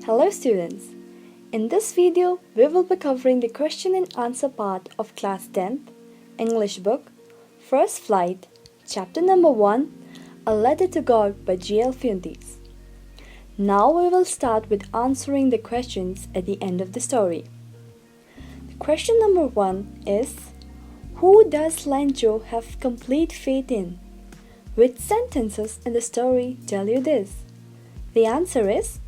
Hello students! In this video, we will be covering the question and answer part of class 10th, English book, First Flight, chapter number 1, A Letter to God by G.L. Fuentes. Now we will start with answering the questions at the end of the story. The question number 1 is, who does Lencho have complete faith in? Which sentences in the story tell you this? The answer is,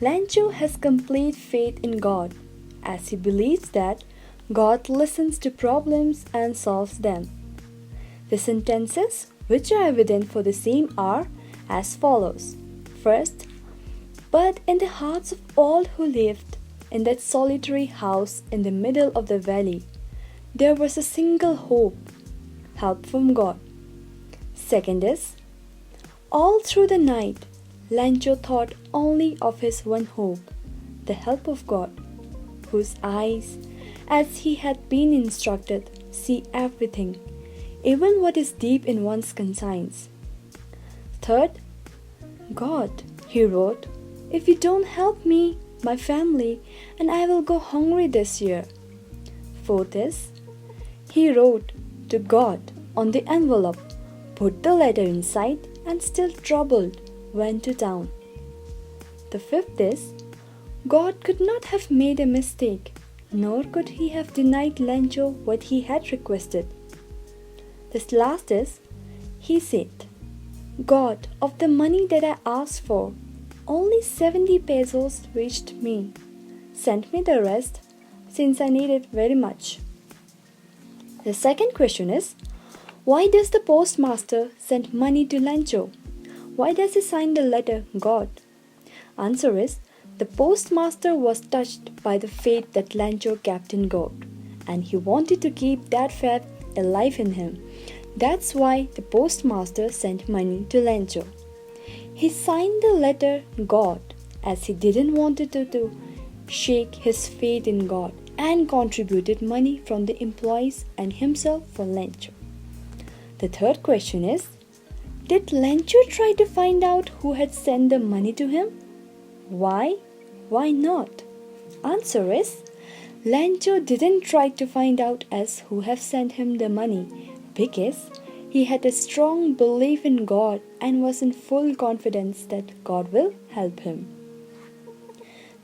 Lencho has complete faith in God, as he believes that God listens to problems and solves them. The sentences which are evident for the same are as follows. First, but in the hearts of all who lived in that solitary house in the middle of the valley, there was a single hope, help from God. Second is, all through the night, Lencho thought only of his one hope, the help of God, whose eyes, as he had been instructed, see everything, even what is deep in one's conscience. Third, God, he wrote, if you don't help me, my family, and I will go hungry this year. Fourth is, he wrote to God on the envelope, put the letter inside, and still troubled, went to town. The fifth is, God could not have made a mistake, nor could he have denied Lencho what he had requested. This last is, he said, God, of the money that I asked for, only 70 pesos reached me. Send me the rest, since I need it very much. The second question is, why does the postmaster send money to Lencho? Why does he sign the letter God? Answer is, the postmaster was touched by the faith that Lencho kept in God, and he wanted to keep that faith alive in him. That's why the postmaster sent money to Lencho. He signed the letter God, as he didn't want it to shake his faith in God, and contributed money from the employees and himself for Lencho. The third question is, did Lencho try to find out who had sent the money to him? Why? Why not? Answer is, Lencho didn't try to find out as who have sent him the money because he had a strong belief in God and was in full confidence that God will help him.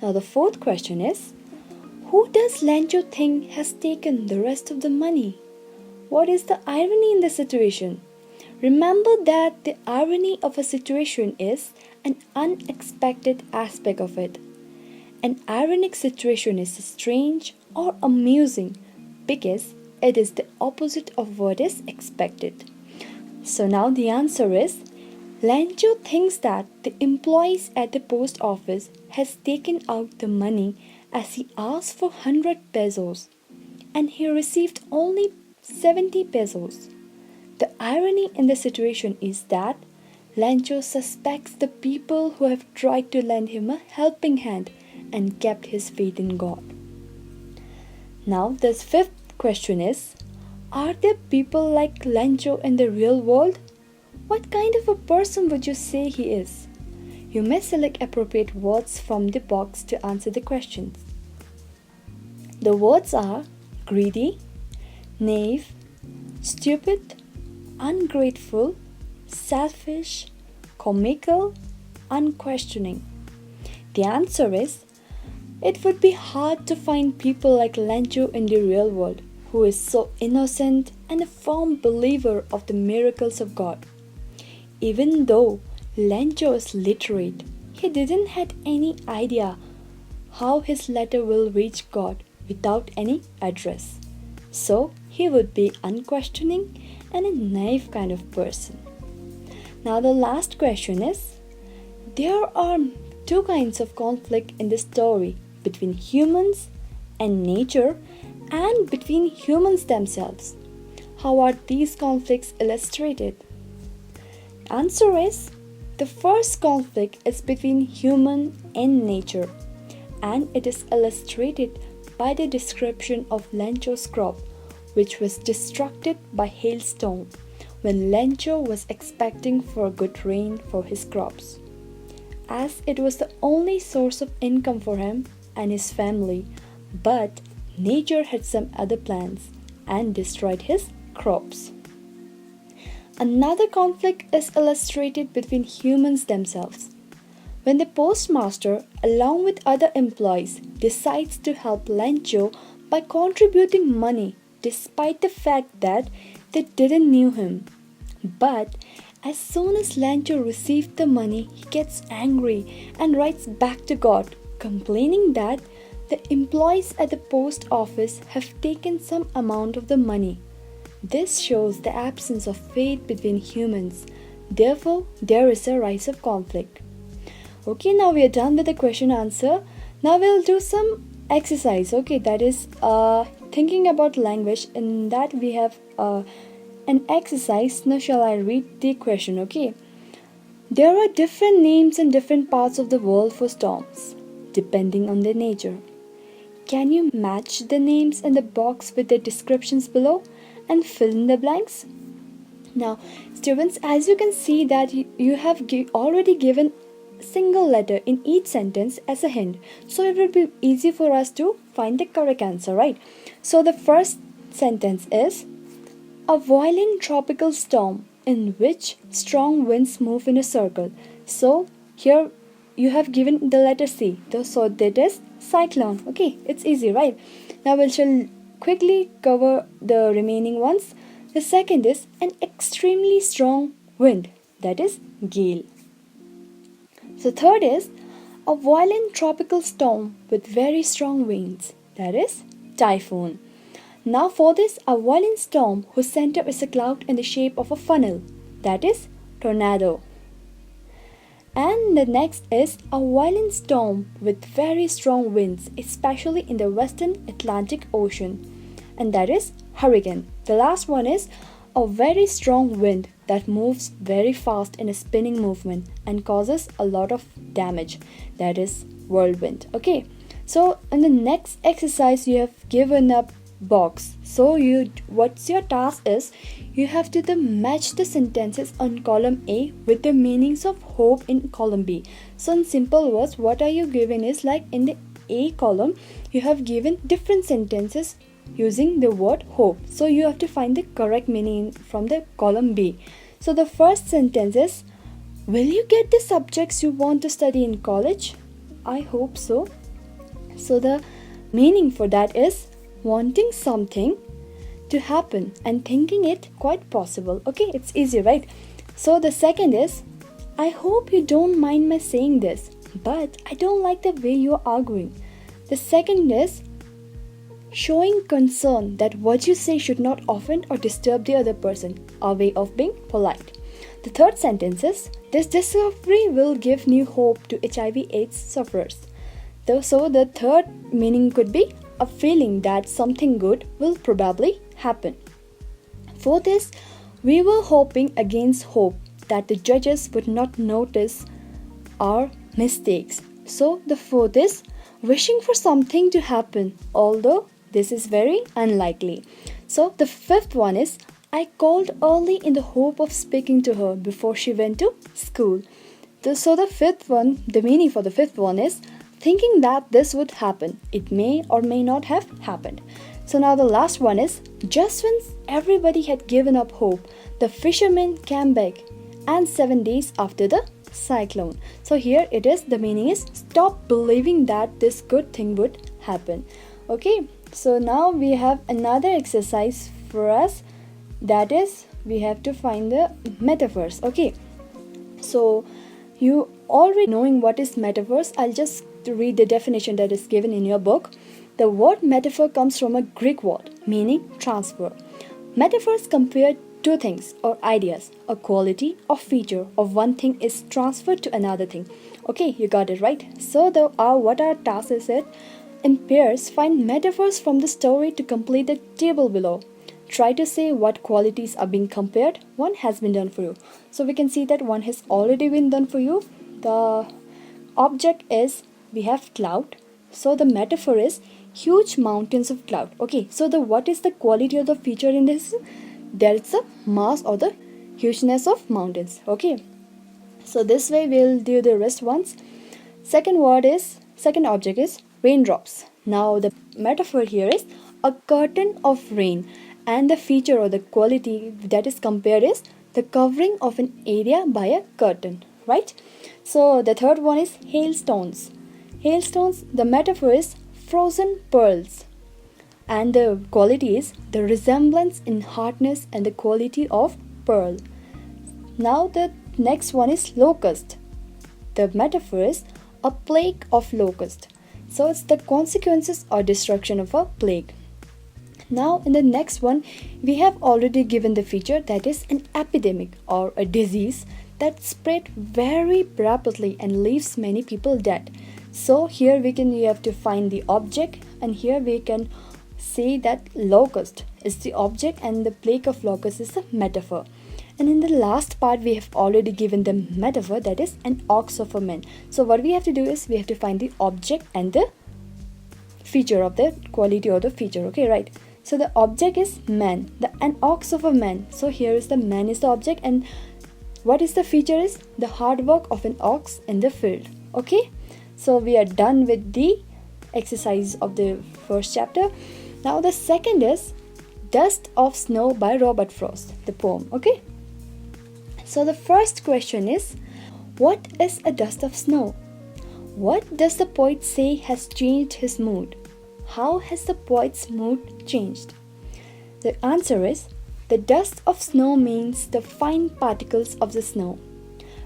Now the fourth question is, who does Lencho think has taken the rest of the money? What is the irony in the situation? Remember that the irony of a situation is an unexpected aspect of it. An ironic situation is strange or amusing because it is the opposite of what is expected. So now the answer is, Lencho thinks that the employees at the post office has taken out the money as he asked for 100 pesos and he received only 70 pesos. The irony in the situation is that Lencho suspects the people who have tried to lend him a helping hand and kept his faith in God. Now the fifth question is, are there people like Lencho in the real world? What kind of a person would you say he is? You may select appropriate words from the box to answer the questions. The words are greedy, naive, stupid, ungrateful, selfish, comical, unquestioning. The answer is, it would be hard to find people like Lencho in the real world who is so innocent and a firm believer of the miracles of God. Even though Lencho is literate, he didn't have any idea how his letter will reach God without any address. So he would be unquestioning and a naive kind of person. Now the last question is, there are two kinds of conflict in the story between humans and nature and between humans themselves. How are these conflicts illustrated? Answer is, the first conflict is between human and nature, and it is illustrated by the description of Lencho's crop, which was destructed by hailstorm when Lencho was expecting for good rain for his crops. as it was the only source of income for him and his family. But nature had some other plans and destroyed his crops. Another conflict is illustrated between humans themselves. When the postmaster, along with other employees, decides to help Lencho by contributing money despite the fact that they didn't know him. But as soon as Lencho received the money, he gets angry and writes back to God, complaining that the employees at the post office have taken some amount of the money. This shows the absence of faith between humans. Therefore, there is a rise of conflict. Okay, now we are done with the question answer. Now we'll do some exercise. Okay, that is thinking about language. In that we have an exercise. Now shall I read the question? Okay. There are different names in different parts of the world for storms, depending on their nature. Can you match the names in the box with the descriptions below and fill in the blanks? Now, students, as you can see that you have already given single letter in each sentence as a hint, so it will be easy for us to find the correct answer, right? So the first sentence is a violent tropical storm in which strong winds move in a circle. So here you have given the letter C, so that is cyclone. Okay, it's easy, right? Now we shall quickly cover the remaining ones. The second is an extremely strong wind, that is gale. The third is a violent tropical storm with very strong winds, that is typhoon. Now for this, a violent storm whose center is a cloud in the shape of a funnel, that is tornado. And the next is a violent storm with very strong winds, especially in the western Atlantic Ocean, and that is hurricane. The last one is a very strong wind that moves very fast in a spinning movement and causes a lot of damage, that is whirlwind. Okay, so in the next exercise you have given up box. So what's your task is you have to match the sentences on column A with the meanings of hope in column B. So in simple words, what are you given is like in the A column you have given different sentences using the word hope. So you have to find the correct meaning from the column B. So the first sentence is, will you get the subjects you want to study in college? I hope so. So the meaning for that is wanting something to happen and thinking it quite possible. Okay, it's easy, right? So the second is, I hope you don't mind my saying this, but I don't like the way you're arguing. The second is showing concern that what you say should not offend or disturb the other person, a way of being polite. The third sentence is, this discovery will give new hope to HIV/AIDS sufferers. So the third meaning could be a feeling that something good will probably happen. Fourth is, we were hoping against hope that the judges would not notice our mistakes. So the fourth is, wishing for something to happen, although this is very unlikely. So the fifth one is, I called early in the hope of speaking to her before she went to school. So the fifth one, the meaning for the fifth one is, thinking that this would happen. It may or may not have happened. So now the last one is, just when everybody had given up hope, the fishermen came back, and 7 days after the cyclone. So here it is, the meaning is, stop believing that this good thing would happen. Okay, so now we have another exercise for us, that is, we have to find the metaphors. Okay, so you already knowing what is metaphors, I'll just read the definition that is given in your book. The word metaphor comes from a Greek word meaning transfer. Metaphors compare two things or ideas. A quality or feature of one thing is transferred to another thing. Okay, you got it right. So what our task is it? In pairs, find metaphors from the story to complete the table below. Try to say what qualities are being compared. One has been done for you. So we can see that one has already been done for you. The object is, we have cloud. So the metaphor is huge mountains of cloud. Okay, so what is the quality of the feature in this? There is the mass or the hugeness of mountains. Okay, so this way we'll do the rest ones. Second object is raindrops. Now the metaphor here is a curtain of rain, and the feature or the quality that is compared is the covering of an area by a curtain, right? So the third one is hailstones. Hailstones, the metaphor is frozen pearls, and the quality is the resemblance in hardness and the quality of pearl. Now the next one is locust. The metaphor is a plague of locust. So it's the consequences or destruction of a plague. Now in the next one, we have already given the feature that is an epidemic or a disease that spread very rapidly and leaves many people dead. So here we have to find the object, and here we can say that locust is the object and the plague of locust is the metaphor. And in the last part, we have already given the metaphor that is an ox of a man. So what we have to do is we have to find the object and the feature of the quality or the feature. Okay, right? So the object is man, an ox of a man. So here is the man is the object, and what is the feature is the hard work of an ox in the field. Okay, so we are done with the exercise of the first chapter. Now the second is Dust of Snow by Robert Frost, the poem. Okay. So the first question is, what is a dust of snow? What does the poet say has changed his mood? How has the poet's mood changed? The answer is, the dust of snow means the fine particles of the snow.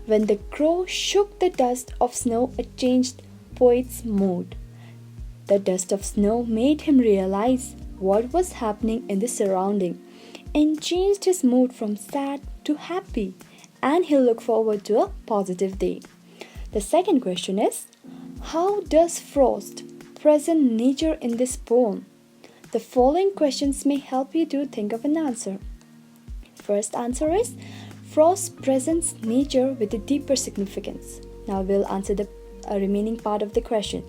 When the crow shook the dust of snow, it changed poet's mood. The dust of snow made him realize what was happening in the surrounding and changed his mood from sad to happy, and he'll look forward to a positive day. The second question is, how does Frost present nature in this poem? The following questions may help you to think of an answer. First answer is, Frost presents nature with a deeper significance. Now we'll answer the remaining part of the question.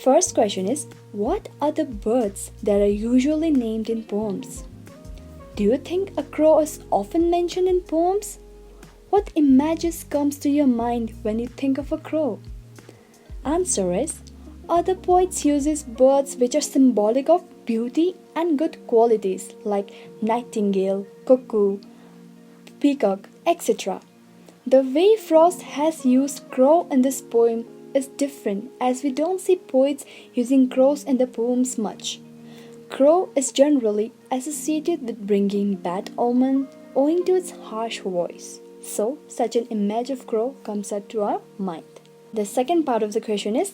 First question is, what are the birds that are usually named in poems? Do you think a crow is often mentioned in poems? What images comes to your mind when you think of a crow? Answer is, other poets uses birds which are symbolic of beauty and good qualities like nightingale, cuckoo, peacock, etc. The way Frost has used crow in this poem is different, as we don't see poets using crows in the poems much. Crow is generally associated with bringing bad omen owing to its harsh voice. So, such an image of crow comes up to our mind. The second part of the question is,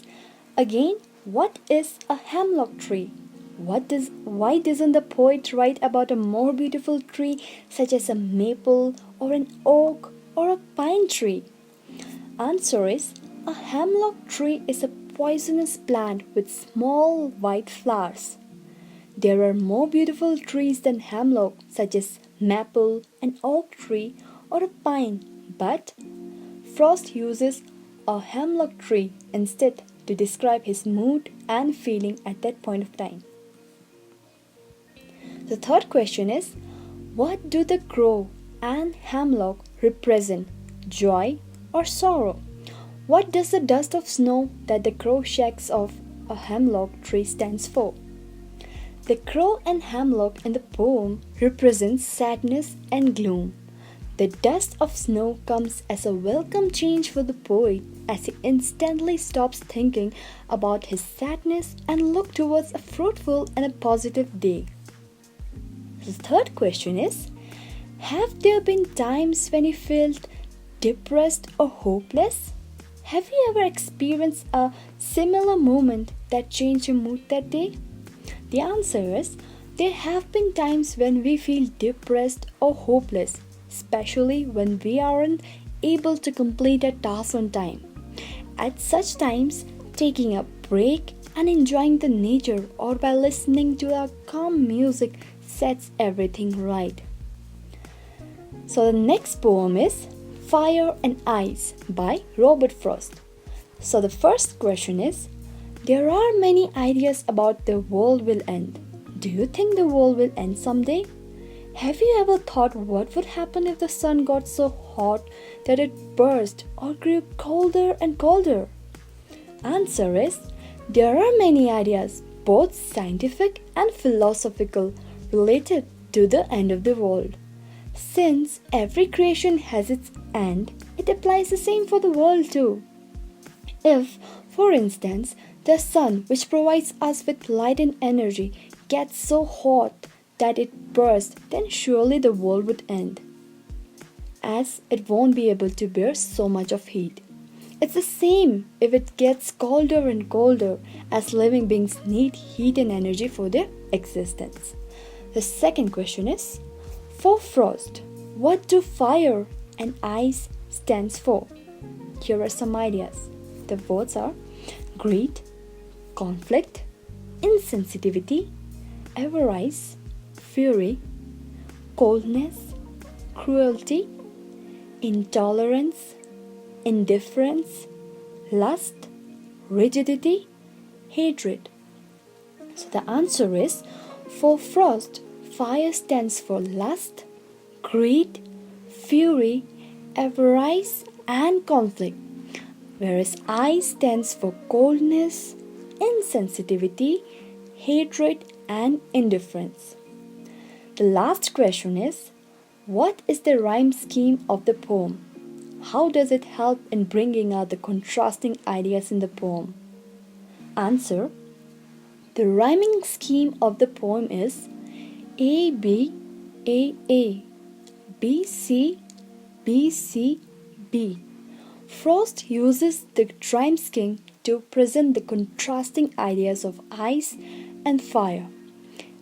again, what is a hemlock tree? Why doesn't the poet write about a more beautiful tree such as a maple or an oak or a pine tree? Answer is, a hemlock tree is a poisonous plant with small white flowers. There are more beautiful trees than hemlock, such as maple, an oak tree, or a pine, but Frost uses a hemlock tree instead to describe his mood and feeling at that point of time. The third question is, what do the crow and hemlock represent, joy or sorrow? What does the dust of snow that the crow shakes off a hemlock tree stands for? The crow and hemlock in the poem represent sadness and gloom. The dust of snow comes as a welcome change for the poet, as he instantly stops thinking about his sadness and looks towards a fruitful and a positive day. The third question is, have there been times when you felt depressed or hopeless? Have you ever experienced a similar moment that changed your mood that day? The answer is, there have been times when we feel depressed or hopeless, especially when we aren't able to complete a task on time. At such times, taking a break and enjoying the nature or by listening to a calm music sets everything right. So the next poem is Fire and Ice by Robert Frost. So the first question is, there are many ideas about the world will end. Do you think the world will end someday? Have you ever thought what would happen if the sun got so hot that it burst or grew colder and colder? Answer is, there are many ideas, both scientific and philosophical, related to the end of the world. Since every creation has its end, it applies the same for the world too. If, for instance, the sun, which provides us with light and energy, gets so hot that it bursts, then surely the world would end, as it won't be able to bear so much of heat. It's the same if it gets colder and colder, as living beings need heat and energy for their existence. The second question is, for frost, what do fire and ice stands for? Here are some ideas. The words are greed, conflict, insensitivity, avarice, fury, coldness, cruelty, intolerance, indifference, lust, rigidity, hatred. So the answer is, for frost, fire stands for lust, greed, fury, avarice, and conflict, whereas ice stands for coldness, insensitivity, hatred, and indifference. The last question is, what is the rhyme scheme of the poem? How does it help in bringing out the contrasting ideas in the poem? Answer: the rhyming scheme of the poem is A B A A, B C B C B. Frost uses the rhyme scheme to present the contrasting ideas of ice and fire.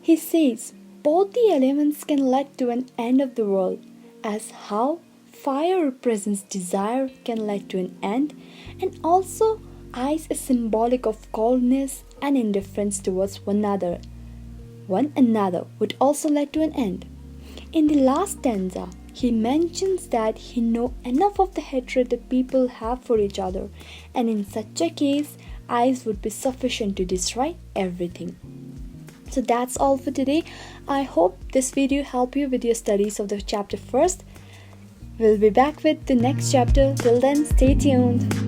He says both the elements can lead to an end of the world, as how fire represents desire can lead to an end, and also ice is symbolic of coldness and indifference towards one another. One another would also lead to an end. In the last stanza, he mentions that he knows enough of the hatred that people have for each other, and in such a case, ice would be sufficient to destroy everything. So that's all for today. I hope this video helped you with your studies of the chapter first. We'll be back with the next chapter. Till then, stay tuned.